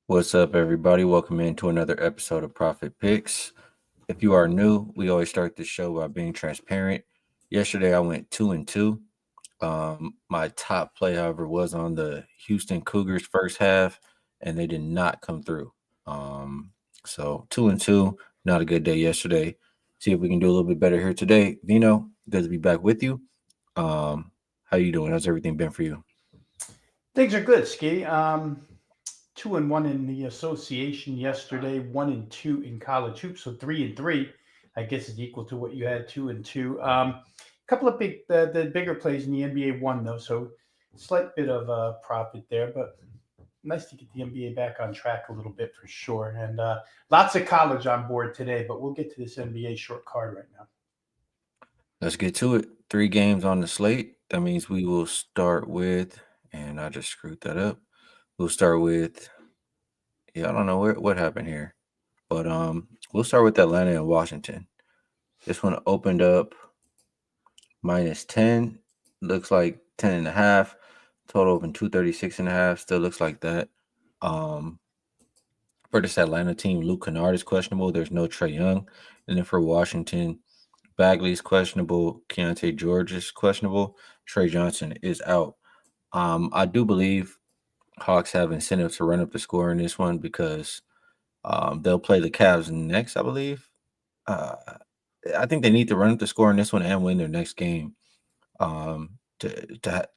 What's up, everybody? Welcome into another episode of Profit Picks. If you are new, we always start the show by being transparent. Yesterday, I went 2-2. My top play, however, was on the Houston Cougars first half, and they did not come through. So 2-2, not a good day yesterday. See if we can do a little bit better here today. Vino, good to be back with you. How you doing? How's everything been for you? Things are good, Skee. 2-1 in the association yesterday, 1-2 in college hoops, so 3-3. I guess is equal to what you had 2-2. A couple of the bigger plays in the NBA won though, so slight bit of profit there, but nice to get the NBA back on track a little bit for sure. And lots of college on board today, but we'll get to this NBA short card right now. Let's get to it. Three games on the slate. That means we will start with, and I just screwed that up. We'll start with, yeah, I don't know what happened here, but we'll start with Atlanta and Washington. This one opened up -10. Looks like 10.5. Total open 236.5. Still looks like that. Um, for this Atlanta team, Luke Kennard is questionable. There's no Trey Young, and then for Washington, Bagley's questionable. Keontae George is questionable. Trey Johnson is out. I do believe Hawks have incentive to run up the score in this one because they'll play the Cavs next, I believe. Uh, I think they need to run up the score in this one and win their next game to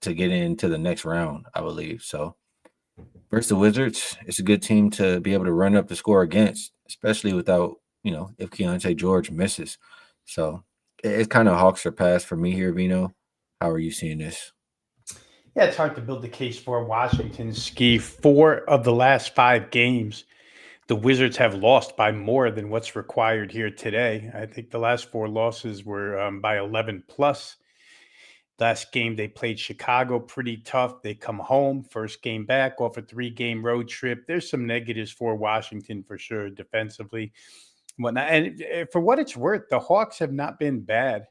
get into the next round, I believe. So versus the Wizards, it's a good team to be able to run up the score against, especially without, if Keontae George misses. So it's kind of Hawks are pass for me here, Vino. How are you seeing this? Yeah, it's hard to build the case for Washington. Ski 4 of the last 5 games the Wizards have lost by more than what's required here today. I think the last 4 losses were by 11 plus. Last game they played Chicago pretty tough. They come home, first game back off a 3 game road trip. There's some negatives for Washington for sure defensively, whatnot. And for what it's worth, the Hawks have not been bad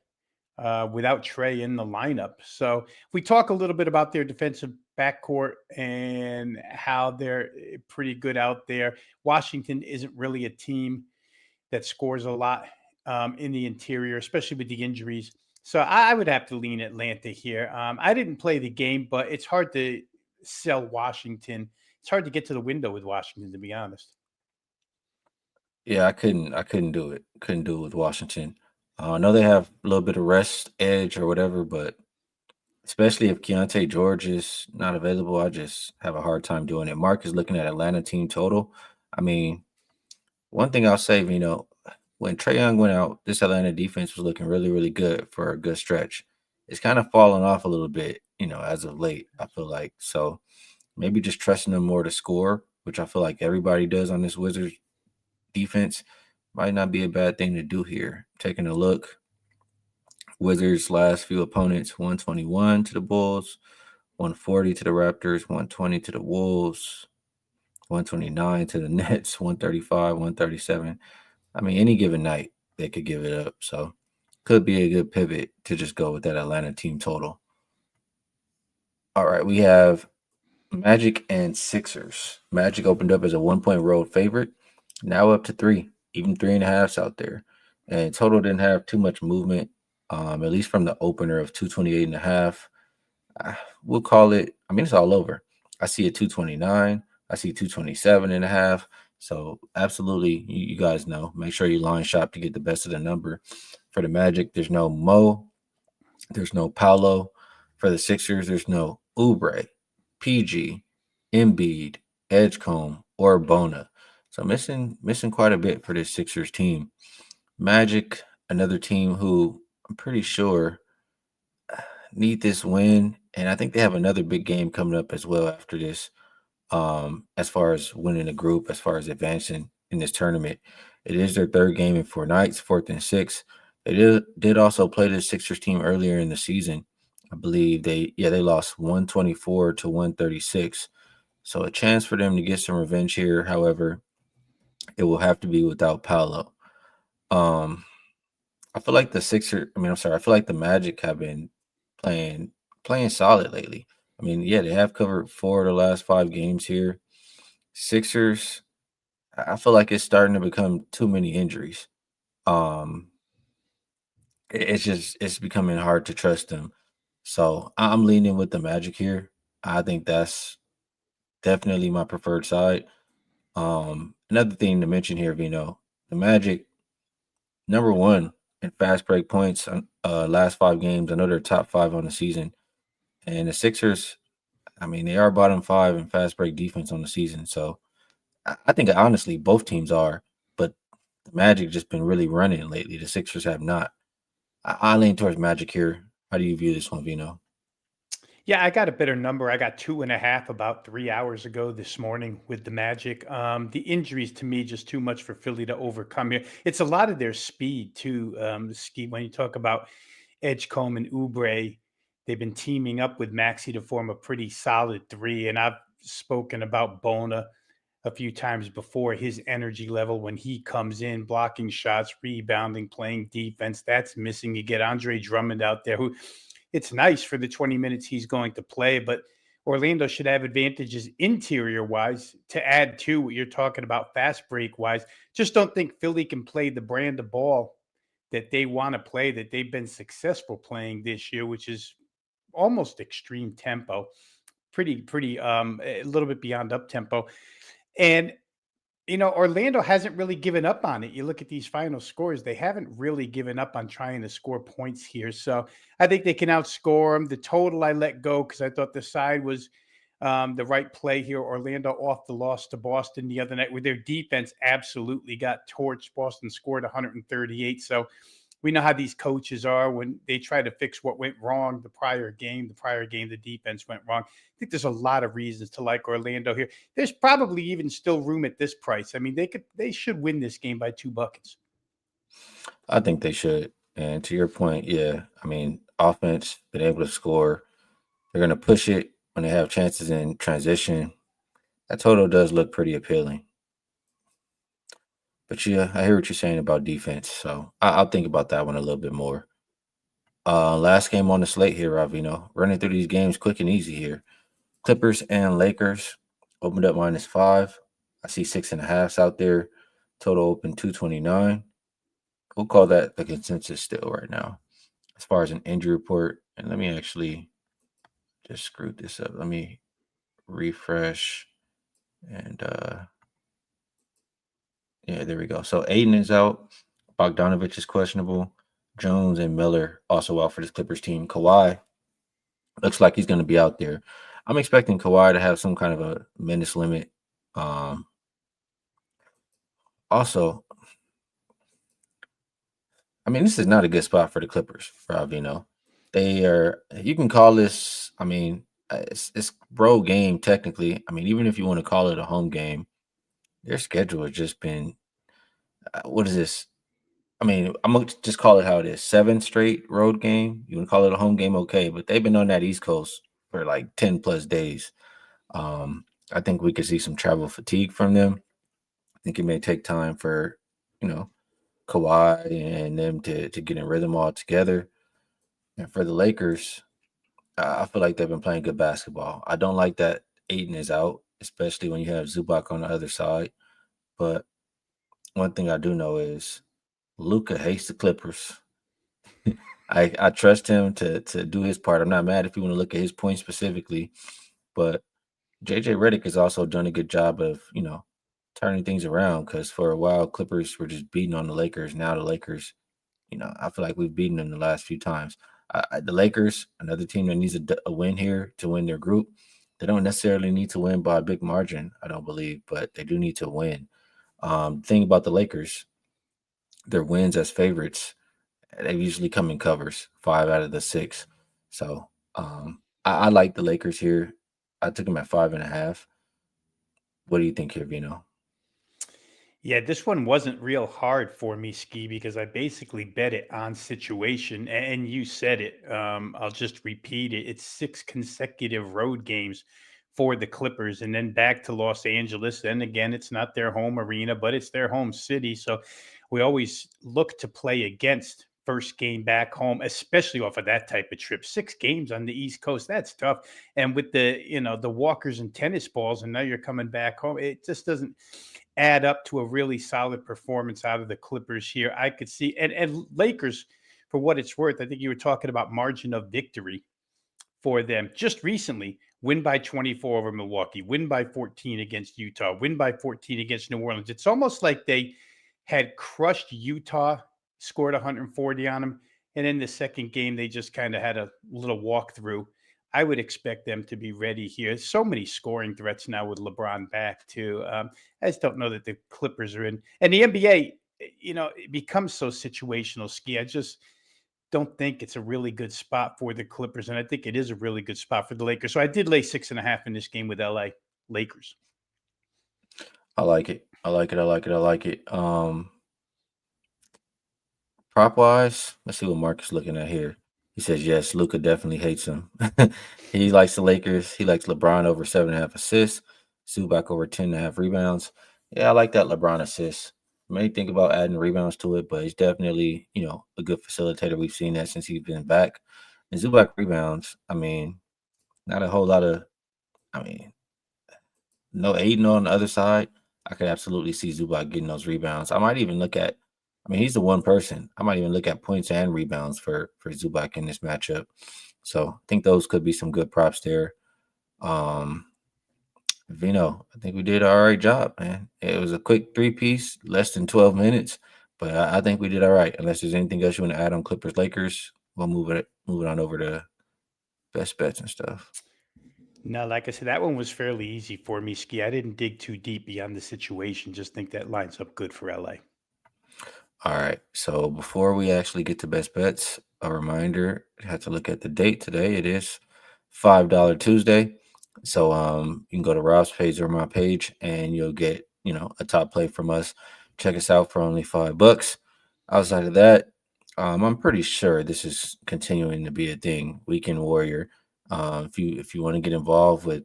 without Trey in the lineup. So we talk a little bit about their defensive backcourt and how they're pretty good out there. Washington isn't really a team that scores a lot in the interior, especially with the injuries. So I would have to lean Atlanta here. I didn't play the game, but it's hard to sell Washington. It's hard to get to the window with Washington, to be honest. Yeah, I couldn't do it. Couldn't do it with Washington. I know they have a little bit of rest edge or whatever, but especially if Keontae George is not available, I just have a hard time doing it. Mark is looking at Atlanta team total. I mean, one thing I'll say, when Trey Young went out, this Atlanta defense was looking really, really good for a good stretch. It's kind of fallen off a little bit, as of late, I feel like. So maybe just trusting them more to score, which I feel like everybody does on this Wizards defense, might not be a bad thing to do here. Taking a look, Wizards' last few opponents 121 to the Bulls, 140 to the Raptors, 120 to the Wolves, 129 to the Nets, 135, 137. I mean, any given night, they could give it up. So, could be a good pivot to just go with that Atlanta team total. All right, we have Magic and Sixers. Magic opened up as a 1 point road favorite, now up to three, even 3.5s out there. And total didn't have too much movement, at least from the opener of 228.5. We'll call it, I mean, it's all over. I see a 229. I see 227.5. So, absolutely, you guys know. Make sure you line shop to get the best of the number. For the Magic, there's no Mo, there's no Paolo. For the Sixers, there's no Oubre, PG, Embiid, Edgecombe, or Bona. So missing quite a bit for this Sixers team. Magic, another team who I'm pretty sure need this win, and I think they have another big game coming up as well after this. As far as winning a group, as far as advancing in this tournament, it is their third game in 4 nights, fourth and sixth. They did also play the Sixers team earlier in the season. I believe they lost 124 to 136. So a chance for them to get some revenge here. However, it will have to be without Paolo. Um, I feel like the Sixer. I mean, I'm sorry. I feel like the Magic have been playing solid lately. I mean, yeah, they have covered 4 of the last 5 games here. Sixers, I feel like it's starting to become too many injuries. Um, it's becoming hard to trust them. So I'm leaning with the Magic here. I think that's definitely my preferred side. Another thing to mention here, Vino, the Magic number one in fast break points on last 5 games. I know they're top five on the season, and the Sixers. I mean, they are bottom five in fast break defense on the season. So I think honestly both teams are, but the Magic just been really running lately. The Sixers have not. I lean towards Magic here. How do you view this one, Vino? Yeah, I got a better number. I got 2.5 about 3 hours ago this morning with the Magic. The injuries to me just too much for Philly to overcome here. It's a lot of their speed too. Ski when you talk about Edgecombe and Oubre, they've been teaming up with Maxi to form a pretty solid three. And I've spoken about Bona a few times before. His energy level when he comes in, blocking shots, rebounding, playing defense, that's missing. You get Andre Drummond out there, who it's nice for the 20 minutes he's going to play, but Orlando should have advantages interior wise to add to what you're talking about fast break wise. Just don't think Philly can play the brand of ball that they want to play, that they've been successful playing this year, which is almost extreme tempo, pretty a little bit beyond up tempo. And Orlando hasn't really given up on it. You look at these final scores, they haven't really given up on trying to score points here. So I think they can outscore them. The total I let go because I thought the side was the right play here. Orlando off the loss to Boston the other night, where their defense absolutely got torched. Boston scored 138. So we know how these coaches are when they try to fix what went wrong the prior game. The prior game, the defense went wrong. I think there's a lot of reasons to like Orlando here. There's probably even still room at this price. I mean, they should win this game by 2 buckets. I think they should. And to your point, yeah, I mean, offense, been able to score. They're going to push it when they have chances in transition. That total does look pretty appealing. But yeah, I hear what you're saying about defense. So I'll think about that one a little bit more. Last game on the slate here, Ravino. Running through these games quick and easy here. Clippers and Lakers opened up -5. I see 6.5s out there. Total open 229. We'll call that the consensus still right now. As far as an injury report, and let me actually just screw this up. Let me refresh and yeah, there we go. So Aiden is out. Bogdanovich is questionable. Jones and Miller also out for this Clippers team. Kawhi looks like he's going to be out there. I'm expecting Kawhi to have some kind of a minutes limit. Um, Also, I mean, this is not a good spot for the Clippers, Rob. They are. You can call this. I mean, it's road game technically. I mean, even if you want to call it a home game, their schedule has just been. What is this? I mean, I'm gonna just call it how it is. 7 straight road game. You can call it a home game, okay? But they've been on that East Coast for like 10 plus days. Um, I think we could see some travel fatigue from them. I think it may take time for you know Kawhi and them to get in rhythm all together. And for the Lakers, I feel like they've been playing good basketball. I don't like that Aiton is out, especially when you have Zubac on the other side. But one thing I do know is Luca hates the Clippers. I trust him to do his part. I'm not mad if you want to look at his points specifically, but JJ Redick has also done a good job of turning things around because for a while Clippers were just beating on the Lakers. Now the Lakers, I feel like we've beaten them the last few times. The Lakers, another team that needs a win here to win their group. They don't necessarily need to win by a big margin, I don't believe, but they do need to win. Thing about the Lakers, their wins as favorites, they usually come in covers, 5 out of the 6. So I like the Lakers here. I took them at 5.5. What do you think here, Vino? Yeah, this one wasn't real hard for me, Ski, because I basically bet it on situation. And you said it. I'll just repeat it. It's 6 consecutive road games for the Clippers and then back to Los Angeles. And again, it's not their home arena, but it's their home city. So we always look to play against first game back home, especially off of that type of trip. 6 games on the East Coast, that's tough. And with the walkers and tennis balls, and now you're coming back home, it just doesn't add up to a really solid performance out of the Clippers here. I could see, and Lakers, for what it's worth, I think you were talking about margin of victory for them just recently. Win by 24 over Milwaukee, win by 14 against Utah, win by 14 against New Orleans. It's almost like they had crushed Utah, scored 140 on them. And in the second game, they just kind of had a little walkthrough. I would expect them to be ready here. So many scoring threats now with LeBron back, too. I just don't know that the Clippers are in. And the NBA, it becomes so situational, Ski. I just don't think it's a really good spot for the Clippers. And I think it is a really good spot for the Lakers. So I did lay 6.5 in this game with LA Lakers. I like it. I like it. I like it. I like it. Prop wise, let's see what Mark is looking at here. He says yes, Luca definitely hates him. He likes the Lakers. He likes LeBron over 7.5 assists, Zubac over 10.5 rebounds. Yeah, I like that LeBron assist. May think about adding rebounds to it, but he's definitely, a good facilitator. We've seen that since he's been back. And Zubac rebounds, I mean, not a whole lot of, I mean, no Aiden on the other side. I could absolutely see Zubac getting those rebounds. I might even look at, I mean, he's the one person. I might even look at points and rebounds for Zubac in this matchup. So I think those could be some good props there. Um, Vino, I think we did an all right job, man. It was a quick 3-piece, less than 12 minutes, but I think we did all right. Unless there's anything else you want to add on Clippers Lakers, we'll move it on over to best bets and stuff. No, like I said, that one was fairly easy for me, Ski. I didn't dig too deep beyond the situation. Just think that lines up good for LA. All right. So before we actually get to best bets, a reminder, you have to look at the date today. It is $5 Tuesday. So you can go to Rob's page or my page and you'll get, a top play from us. Check us out for only $5. Outside of that, I'm pretty sure this is continuing to be a thing. Weekend Warrior. If you want to get involved with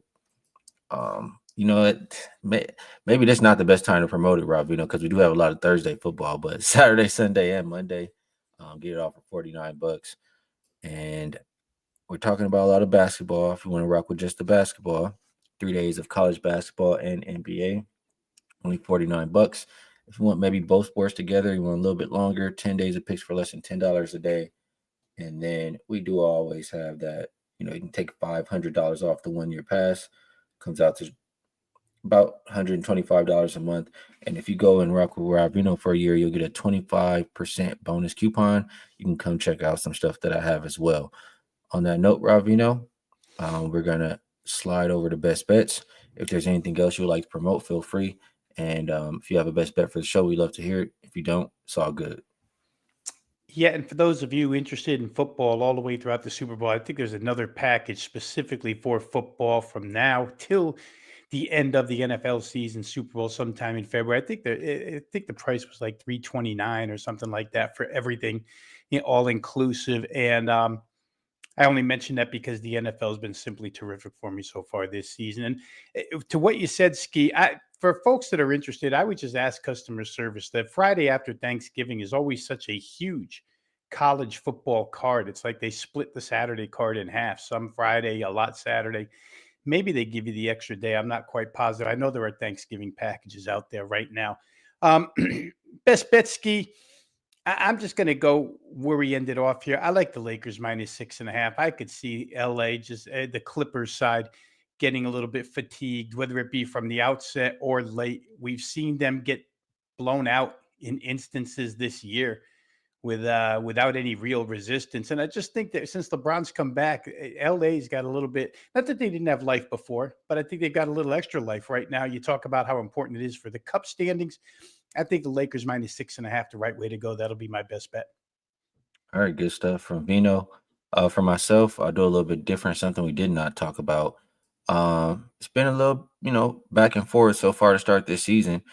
maybe that's not the best time to promote it, Rob, because we do have a lot of Thursday football, but Saturday, Sunday, and Monday, get it off for $49. And we're talking about a lot of basketball. If you want to rock with just the basketball, 3 days of college basketball and NBA, only $49. If you want maybe both sports together, you want a little bit longer, 10 days of picks for less than $10 a day. And then we do always have that, you can take $500 off the 1 year pass. Comes out to about $125 a month. And if you go and rock with Rob Veno for a year, you'll get a 25% bonus coupon. You can come check out some stuff that I have as well. On that note, Rob Veno, we're going to slide over to best bets. If there's anything else you would like to promote, feel free. And if you have a best bet for the show, we'd love to hear it. If you don't, it's all good. Yeah, and for those of you interested in football all the way throughout the Super Bowl, I think there's another package specifically for football from now till the end of the NFL season, Super Bowl sometime in February. I think the price was like 329 or something like that for everything, all inclusive. And I only mention that because the NFL has been simply terrific for me so far this season. And to what you said, Ski, for folks that are interested, I would just ask customer service that Friday after Thanksgiving is always such a huge college football card. It's like they split the Saturday card in half. Some Friday, a lot Saturday. Maybe they give you the extra day. I'm not quite positive. I know there are Thanksgiving packages out there right now. Um, best bet, Ski. I'm just going to go where we ended off here. I like the Lakers minus 6.5. I could see LA, just the Clippers side, getting a little bit fatigued, whether it be from the outset or late. We've seen them get blown out in instances this year without any real resistance. And I just think that since LeBron's come back, LA's got a little bit, not that they didn't have life before, but I think they've got a little extra life right now. You talk about how important it is for the cup standings. I think the Lakers minus 6.5, the right way to go. That'll be my best bet. All right, good stuff from Vino. For myself, I'll do a little bit different, something we did not talk about. It's been a little, back and forth so far to start this season,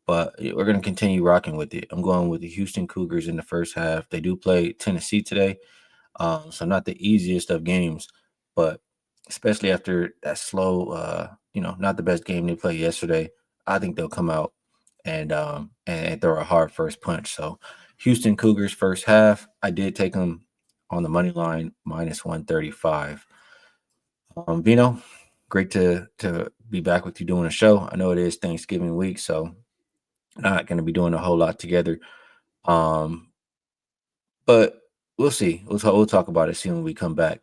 but we're going to continue rocking with it. I'm going with the Houston Cougars in the first half. They do play Tennessee today, so not the easiest of games, but especially after that slow, not the best game they played yesterday, I think they'll come out and throw a hard first punch. So Houston Cougars first half. I did take them on the money line minus 135. Vino, great to be back with you doing a show. I know it is Thanksgiving week, so not going to be doing a whole lot together. But we'll see. We'll talk about it soon when we come back.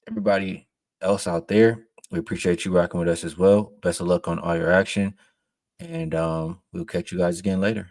Everybody else out there, we appreciate you rocking with us as well. Best of luck on all your action, and we'll catch you guys again later.